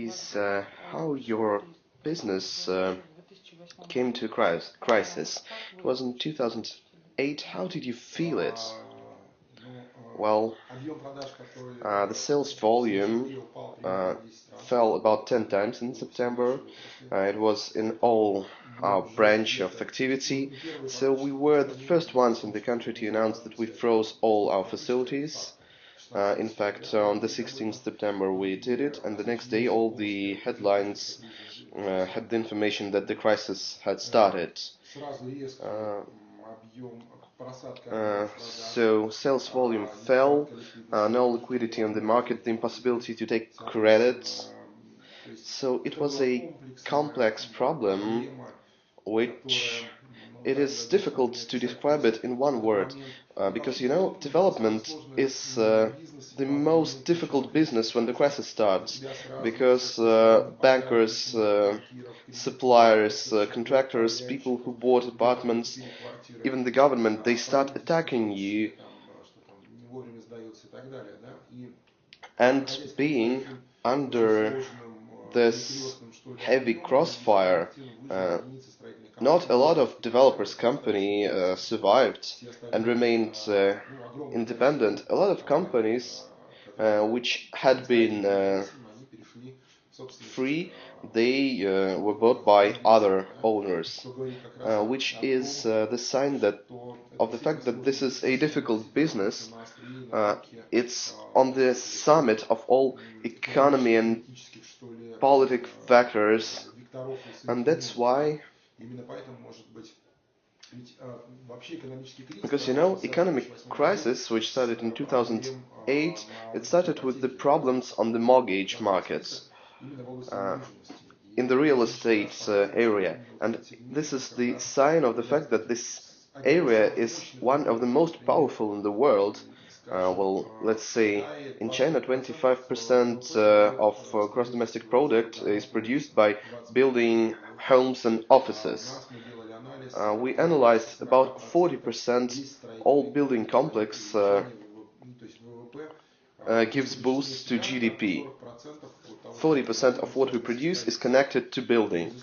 please, how your business came to crisis? It was in 2008. How did you feel it? Well, the sales volume fell about 10 times in September. It was in all our branch of activity. So we were the first ones in the country to announce that we froze all our facilities. In fact, on the 16th September we did it, and the next day all the headlines had the information that the crisis had started. So sales volume fell, no liquidity on the market, the impossibility to take credit. So it was a complex problem which it is difficult to describe it in one word, because development is the most difficult business when the crisis starts, because bankers, suppliers, contractors, people who bought apartments, even the government, they start attacking you, and being under this heavy crossfire, not a lot of developers' company survived and remained independent. A lot of companies which had been free, they were bought by other owners, which is the sign of the fact that this is a difficult business. It's on the summit of all economy and politic factors, and that's why, because economic crisis, which started in 2008, it started with the problems on the mortgage markets, in the real estate area, and this is the sign of the fact that this area is one of the most powerful in the world. Well, let's say in China 25% of gross domestic product is produced by building homes and offices. We analyzed about 40% all building complex gives boosts to GDP. 40% of what we produce is connected to building.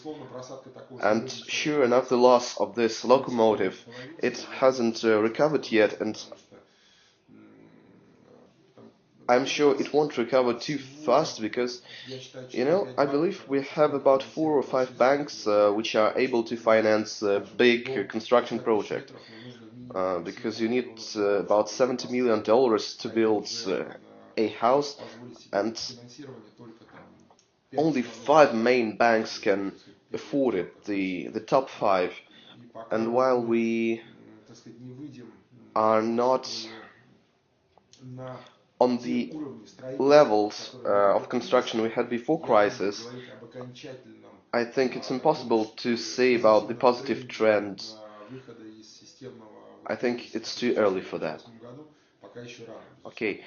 And sure enough, the loss of this locomotive, it hasn't recovered yet, and I'm sure it won't recover too fast, because, I believe we have about 4 or 5 banks which are able to finance a big construction project, because you need about $70 million to build a house, and only 5 main banks can afford it, the top 5. And while we are not on the levels of construction we had before crisis, I think it's impossible to say about the positive trend. I think it's too early for that. Okay.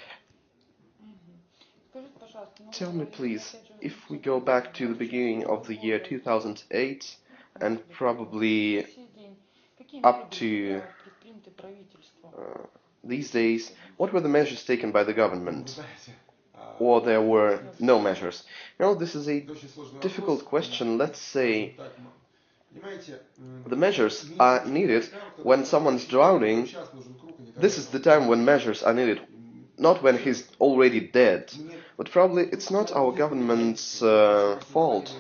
Tell me please, if we go back to the beginning of the year 2008 and probably up to these days, what were the measures taken by the government? Or there were no measures? This is a difficult question. Let's say the measures are needed when someone's drowning. This is the time when measures are needed, not when he's already dead. But probably it's not our government's fault.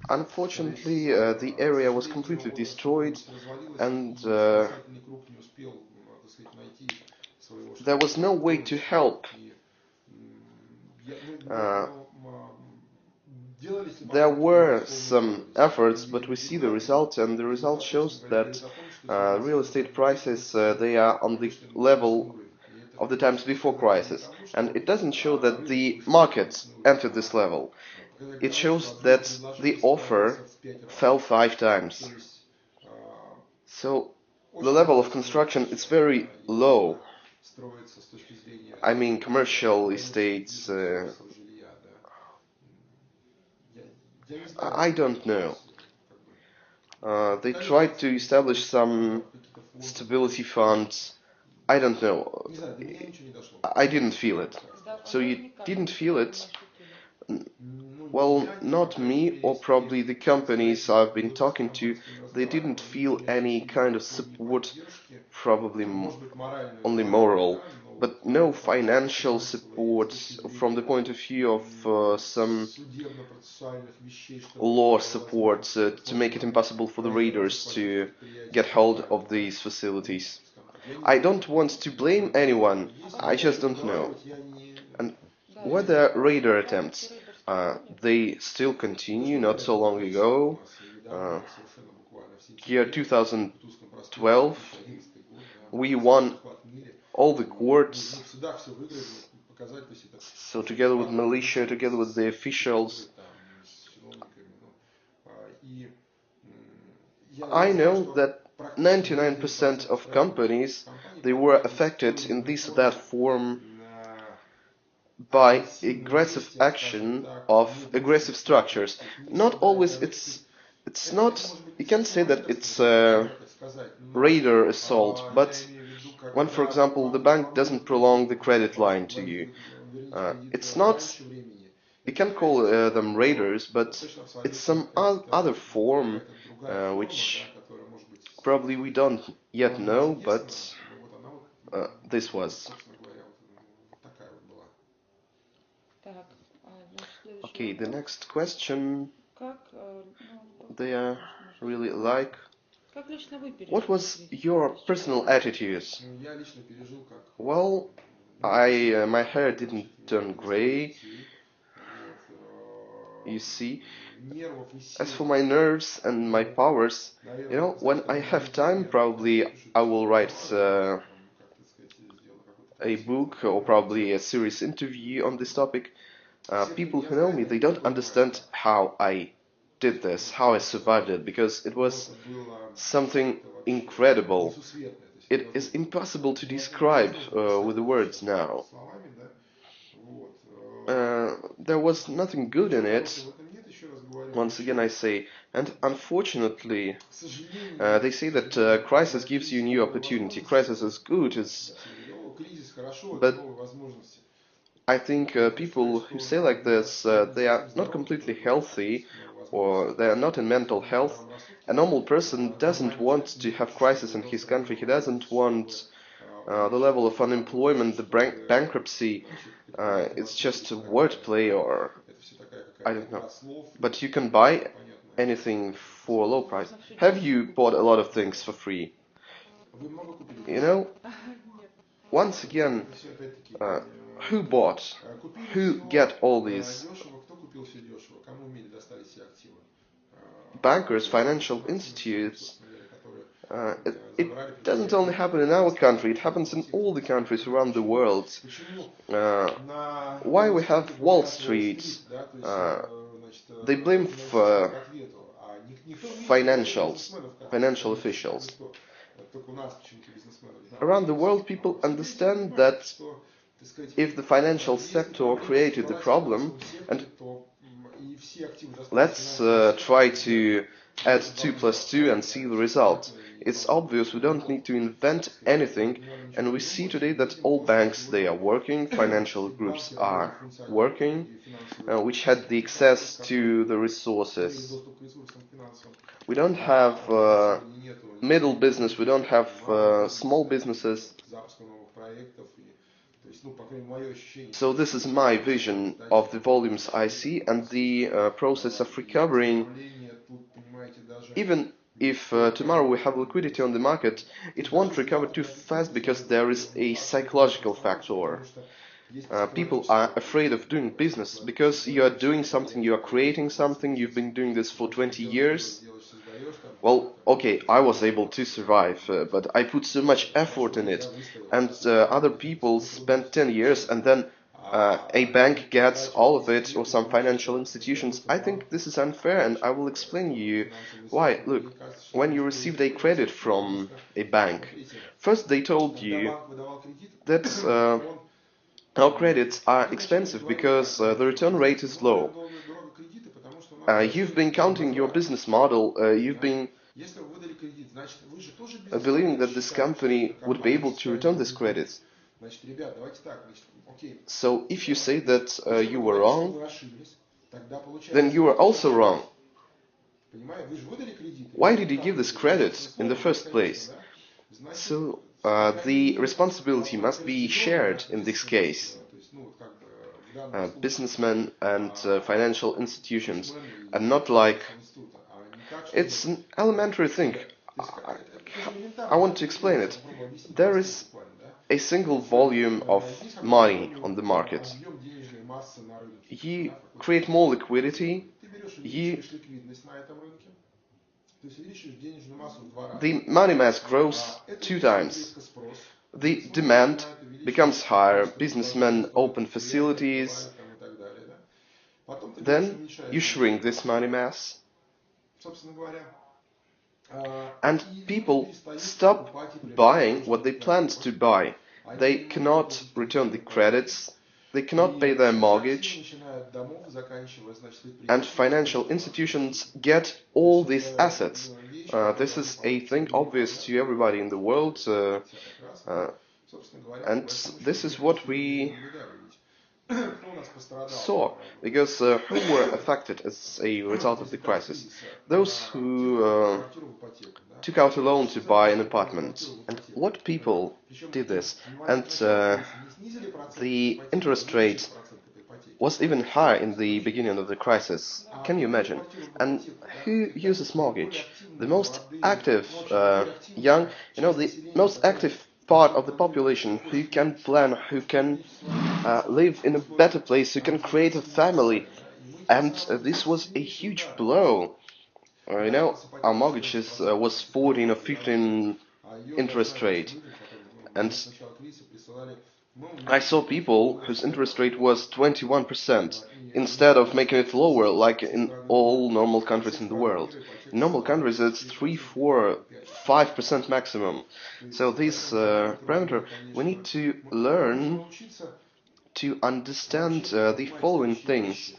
Unfortunately, the area was completely destroyed, and there was no way to help. There were some efforts, but we see the result, and the result shows that real estate prices, they are on the level of the times before crisis. And it doesn't show that the market entered this level. It shows that the offer fell 5 times. So the level of construction is very low. I mean, commercial estates, I don't know. They tried to establish some stability funds, I don't know. I didn't feel it. So you didn't feel it? Well, not me, or probably the companies I've been talking to, they didn't feel any kind of support, probably only moral, but no financial support from the point of view of some law support to make it impossible for the raiders to get hold of these facilities. I don't want to blame anyone, I just don't know. And whether raider attempts, they still continue. Not so long ago, uh, year 2012, we won all the courts. So together with militia, together with the officials, I know that 99% of companies, they were affected in this or that form by aggressive action of aggressive structures. Not always it's not, you can say that it's a raider assault, but when, for example, the bank doesn't prolong the credit line to you, it's not, you can call them raiders, but it's some other form which probably we don't yet know, but this was. Okay, the next question they are really like. What was your personal attitude? Well, my hair didn't turn gray, you see. As for my nerves and my powers, when I have time, probably I will write a book or probably a serious interview on this topic. People who know me, they don't understand how I did this, how I survived it, because it was something incredible. It is impossible to describe with the words now. There was nothing good in it, once again I say, and unfortunately, they say that crisis gives you new opportunity. Crisis is good, but I think people who say like this, they are not completely healthy, or they are not in mental health. A normal person doesn't want to have crisis in his country. He doesn't want the level of unemployment, the bankruptcy. It's just a wordplay, or I don't know. But you can buy anything for a low price. Have you bought a lot of things for free? You know, once again, uh, who bought? Who get all these? Bankers, financial institutes. It doesn't only happen in our country, it happens in all the countries around the world. Why we have Wall Street? They blame financial officials. Around the world, people understand that if the financial sector created the problem, and let's try to add 2 plus 2 and see the result. It's obvious we don't need to invent anything, and we see today that all banks, they are working, financial groups are working, which had the access to the resources. We don't have middle business, we don't have small businesses. So this is my vision of the volumes I see and the process of recovering. Even if tomorrow we have liquidity on the market, it won't recover too fast because there is a psychological factor. People are afraid of doing business because you are doing something, you are creating something, you've been doing this for 20 years. Well, okay, I was able to survive, but I put so much effort in it, and other people spent 10 years and then a bank gets all of it, or some financial institutions. I think this is unfair, and I will explain you why. Look, when you received a credit from a bank, first they told you that our credits are expensive because the return rate is low. You've been counting your business model, you've been believing that this company would be able to return this credit. So if you say that you were wrong, then you were also wrong. Why did you give this credit in the first place? So the responsibility must be shared in this case. Businessmen and financial institutions, and not like it's an elementary thing. I want to explain it. There is a single volume of money on the market. You create more liquidity, the money mass grows 2 times. The demand becomes higher, businessmen open facilities, then you shrink this money mass, and people stop buying what they planned to buy. They cannot return the credits, they cannot pay their mortgage, and financial institutions get all these assets. This is a thing obvious to everybody in the world, and this is what we saw, because who were affected as a result of the crisis? Those who took out a loan to buy an apartment. And what people did this? And the interest rate was even higher in the beginning of the crisis. Can you imagine? And who uses mortgage? The most active the most active part of the population who can plan, who can live in a better place, who can create a family. And this was a huge blow. Our mortgages was 14 or 15 interest rate. And I saw people whose interest rate was 21%, instead of making it lower like in all normal countries in the world. In normal countries it's 3, 4, 5% maximum. So this parameter, we need to learn to understand the following things.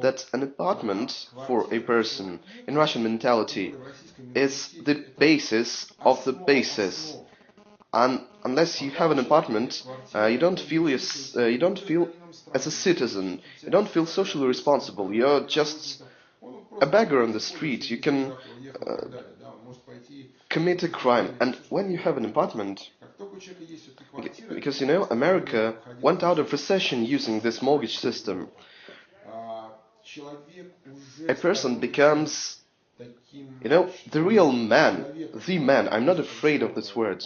That an apartment for a person in Russian mentality is the basis of the basis. And unless you have an apartment, you don't feel as a citizen. You don't feel socially responsible. You're just a beggar on the street. You can commit a crime. And when you have an apartment, because America went out of recession using this mortgage system, a person becomes, the real man, the man. I'm not afraid of this word.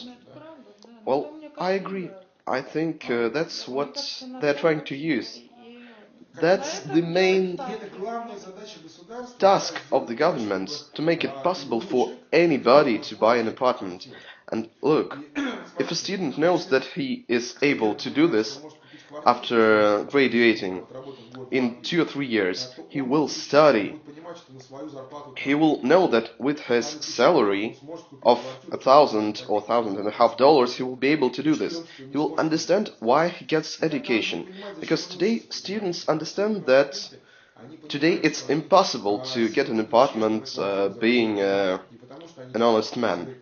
Well, I agree. I think that's what they're trying to use. That's the main task of the government, to make it possible for anybody to buy an apartment. And look, if a student knows that he is able to do this after graduating in 2 or 3 years, he will study. He will know that with his salary of $1,000 or $1,500, he will be able to do this. He will understand why he gets education. Because today students understand that today it's impossible to get an apartment being an honest man.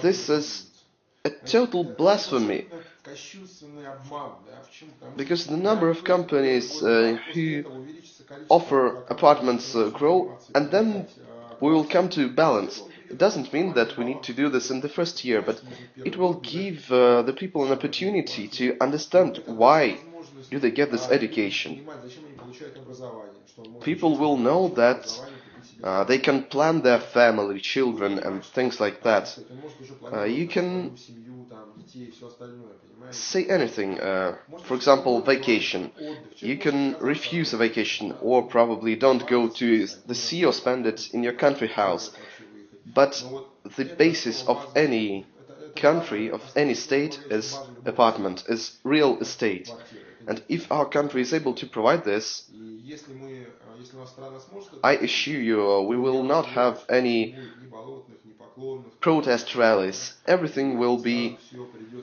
This is a total blasphemy, because the number of companies who offer apartments grow, and then we will come to balance. It doesn't mean that we need to do this in the first year, but it will give the people an opportunity to understand why do they get this education. People will know that they can plan their family, children, and things like that. You can say anything. For example, vacation. You can refuse a vacation, or probably don't go to the sea or spend it in your country house. But the basis of any country, of any state, is apartment, is real estate. And if our country is able to provide this, I assure you, we will not have any protest rallies. Everything will be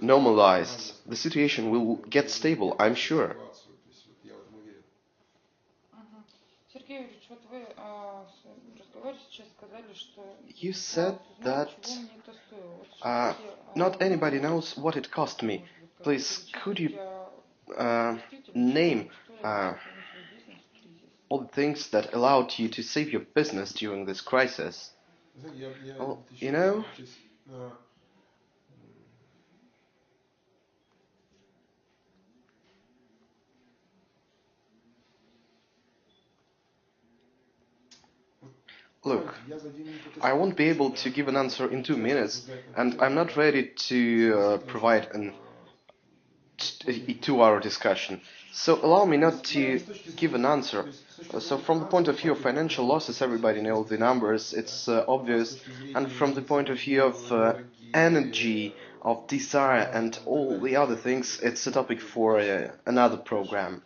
normalized. The situation will get stable, I'm sure. You said that not anybody knows what it cost me. Please, could you uh, name all the things that allowed you to save your business during this crisis? Well, you know, look, I won't be able to give an answer in 2 minutes, and I'm not ready to provide a 2 hour discussion. So allow me not to give an answer. So from the point of view of financial losses, everybody knows the numbers, it's obvious. And from the point of view of energy, of desire and all the other things, it's a topic for another program.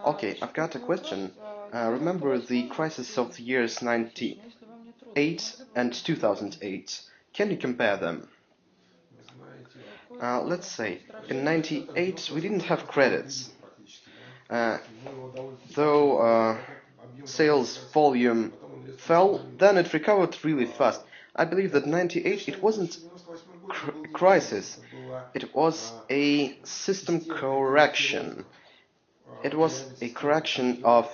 Okay, I've got a question. Remember the crisis of the years 98 and 2008. Can you compare them? Let's say in 98 we didn't have credits. Though sales volume fell, then it recovered really fast. I believe that 98 it wasn't a crisis, it was a system correction. It was a correction of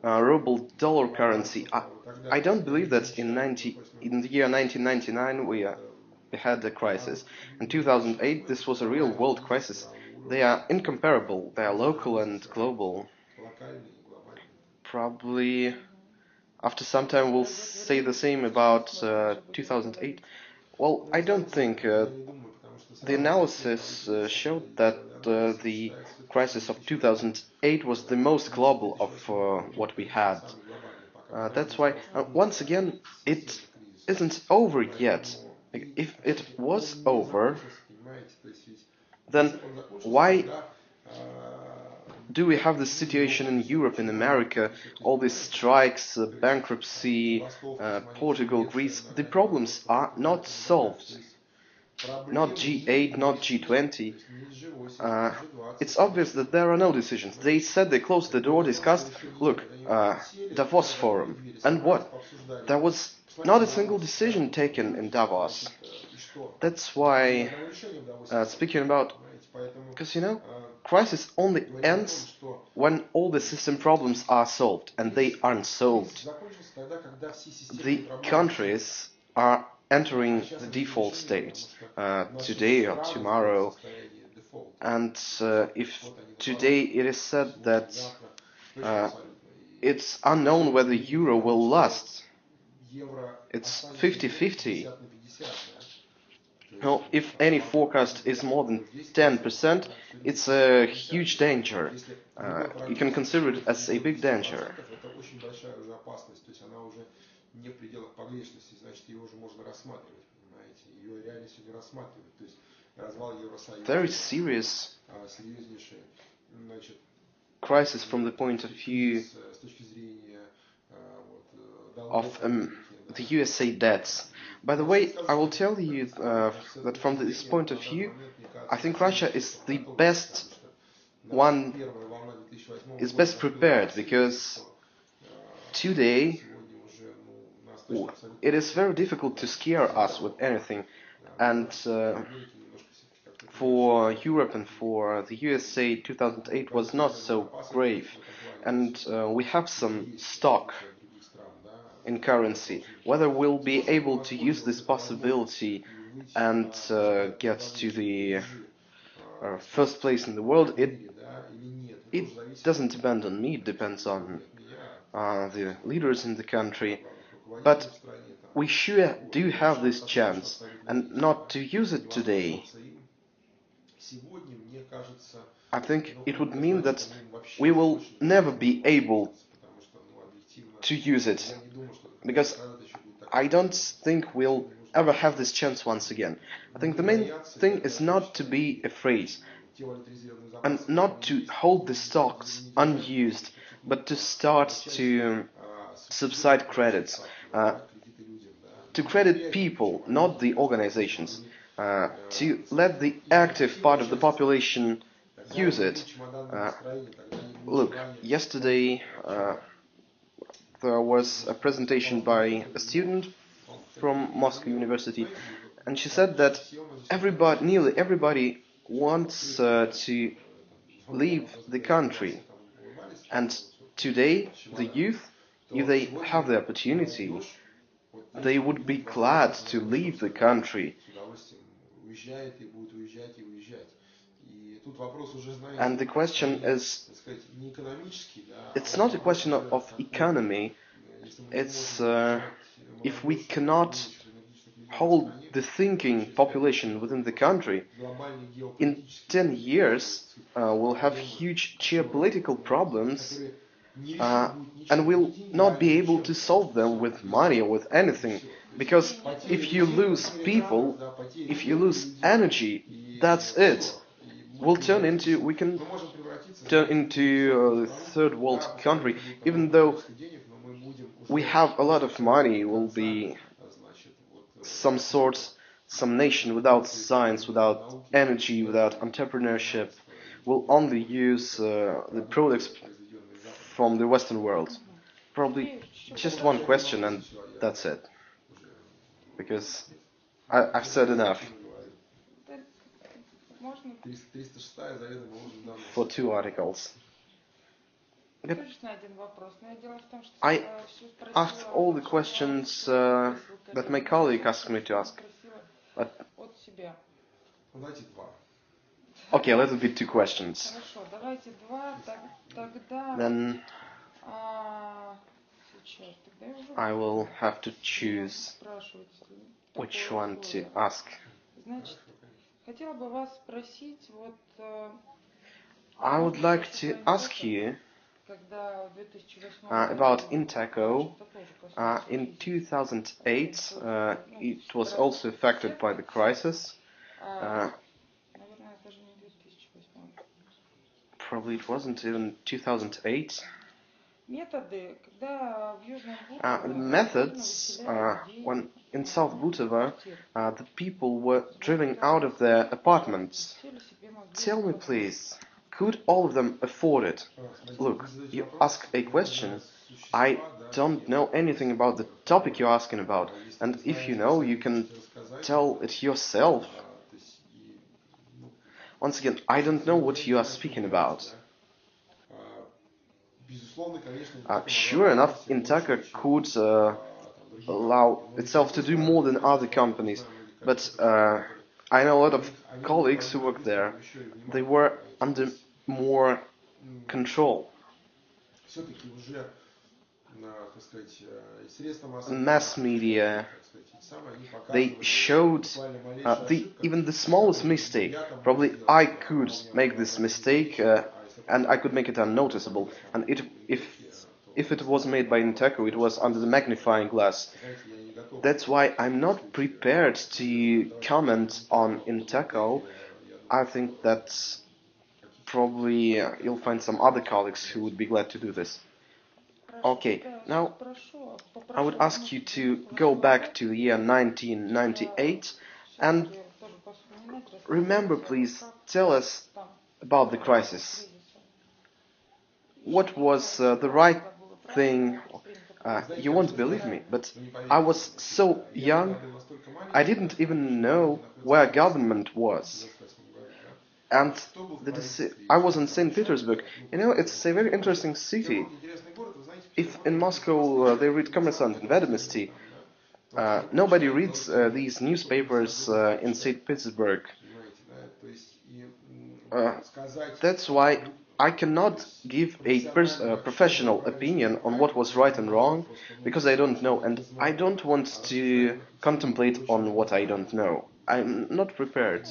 ruble dollar currency. I don't believe that in the year 1999 we had a crisis. In 2008 this was a real world crisis. They are incomparable. They are local and global. Probably after some time we'll say the same about 2008. Well, I don't think the analysis showed that the crisis of 2008 was the most global of what we had. That's why, once again, it isn't over yet. If it was over, then why do we have this situation in Europe, in America, all these strikes, bankruptcy, Portugal, Greece? The problems are not solved. Not G8, not G20. It's obvious that there are no decisions. They said they closed the door, discussed, look, Davos Forum. And what? There was not a single decision taken in Davos. That's why, speaking about, because crisis only ends when all the system problems are solved, and they aren't solved. The countries are entering the default state today or tomorrow, and if today it is said that it's unknown whether euro will last, it's 50-50. Well, if any forecast is more than 10%, it's a huge danger. You can consider it as a big danger. Very serious crisis from the point of view of the USA debts. By the way, I will tell you that from this point of view, I think Russia is the best one, is best prepared, because today it is very difficult to scare us with anything, and for Europe and for the USA 2008 was not so grave, and we have some stock in currency. Whether we'll be able to use this possibility and get to the first place in the world, it doesn't depend on me, it depends on the leaders in the country. But we sure do have this chance, and not to use it today, I think it would mean that we will never be able to use it, because I don't think we'll ever have this chance once again. I think the main thing is not to be afraid and not to hold the stocks unused, but to start to subside credits, to credit people, not the organizations, to let the active part of the population use it. Look, yesterday there was a presentation by a student from Moscow University, and she said that nearly everybody wants to leave the country. And today, the youth, if they have the opportunity, they would be glad to leave the country. And the question is, it's not a question of economy, it's if we cannot hold the thinking population within the country, in 10 years we'll have huge geopolitical problems and we'll not be able to solve them with money or with anything. Because if you lose people, if you lose energy, that's it. We can turn into a third world country. Even though we have a lot of money, we'll be some nation without science, without energy, without entrepreneurship. We'll only use the products from the Western world. Probably just one question and that's it. Because I've said enough. For 2 articles. I asked all the questions that my colleague asked me to ask. But okay, let it be 2 questions. Then I will have to choose which one to ask. I would like to ask you about Inteco. In 2008, it was also affected by the crisis. Probably it wasn't even 2008. Methods, when in South Butova, the people were driven out of their apartments. Tell me please, could all of them afford it? Look, you ask a question, I don't know anything about the topic you're asking about, and if you know, you can tell it yourself. Once again, I don't know what you are speaking about. Sure enough, Inteco could allow itself to do more than other companies, but I know a lot of colleagues who work there. They were under more control. Mass media, they showed even the smallest mistake. Probably I could make this mistake and I could make it unnoticeable. And if it was made by Inteco, it was under the magnifying glass. That's why I'm not prepared to comment on Inteco. I think that probably you'll find some other colleagues who would be glad to do this. Okay, now I would ask you to go back to the year 1998 and remember, please, tell us about the crisis. What was the right thing? You won't believe me, but I was so young, I didn't even know where government was. And I was in St. Petersburg. You know, it's a very interesting city. If in Moscow they read Kommersant and Vedomosti, nobody reads these newspapers in St. Petersburg. That's why I cannot give a professional opinion on what was right and wrong, because I don't know, and I don't want to contemplate on what I don't know. I'm not prepared.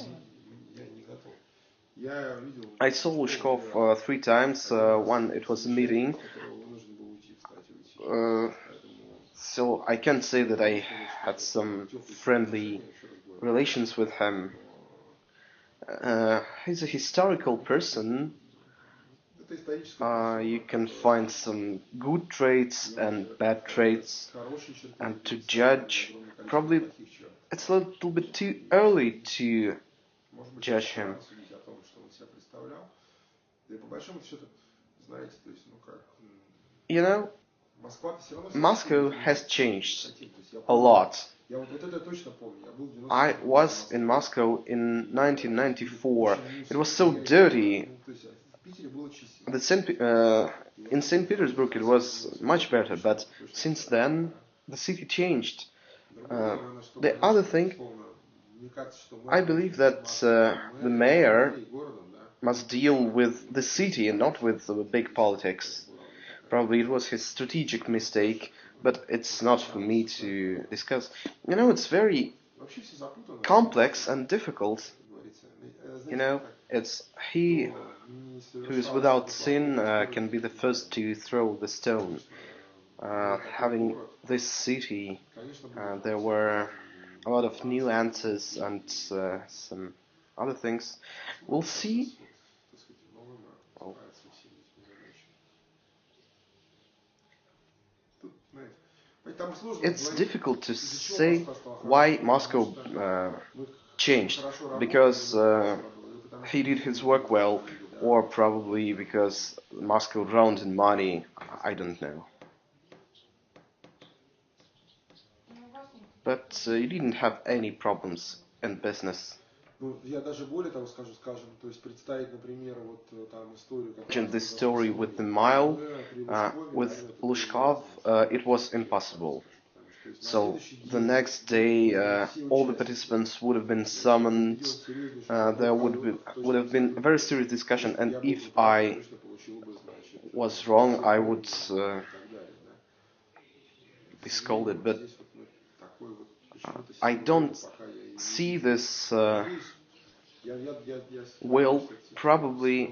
I saw Lushkov 3 times. One, it was a meeting. So I can't say that I had some friendly relations with him. He's a historical person. You can find some good traits and bad traits, and to judge, probably it's a little bit too early to judge him. You know, Moscow has changed a lot. I was in Moscow in 1994. It was so dirty. In St. Petersburg it was much better, but since then the city changed. The other thing, I believe that the mayor must deal with the city and not with the big politics. Probably it was his strategic mistake, but it's not for me to discuss. You know, it's very complex and difficult. You know, it's he who is without sin can be the first to throw the stone. Having this city, there were a lot of new answers and some other things. We'll see. Oh. It's difficult to say why Moscow changed, because he did his work well, or probably because Moscow drowned in money. I don't know. But he didn't have any problems in business. In this story with the mile, with Lushkov, it was impossible. So the next day, all the participants would have been summoned. There would have been a very serious discussion, and if I was wrong, I would be scolded. But I don't see this will. Probably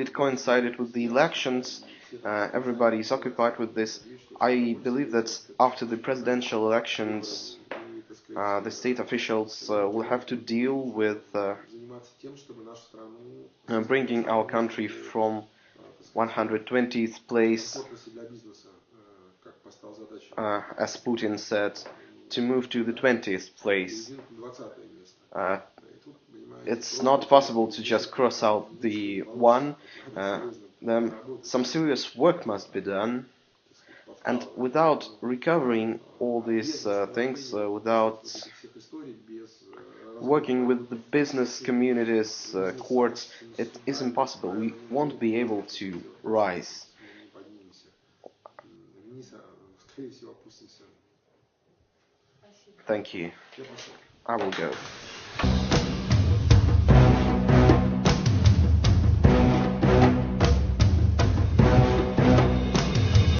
it coincided with the elections. Everybody is occupied with this. I believe that after the presidential elections, the state officials will have to deal with bringing our country from 120th place, as Putin said, to move to the 20th place. It's not possible to just cross out the one. Then some serious work must be done, and without recovering all these things, without working with the business communities, courts, it is impossible. We won't be able to rise. Thank you. I will go.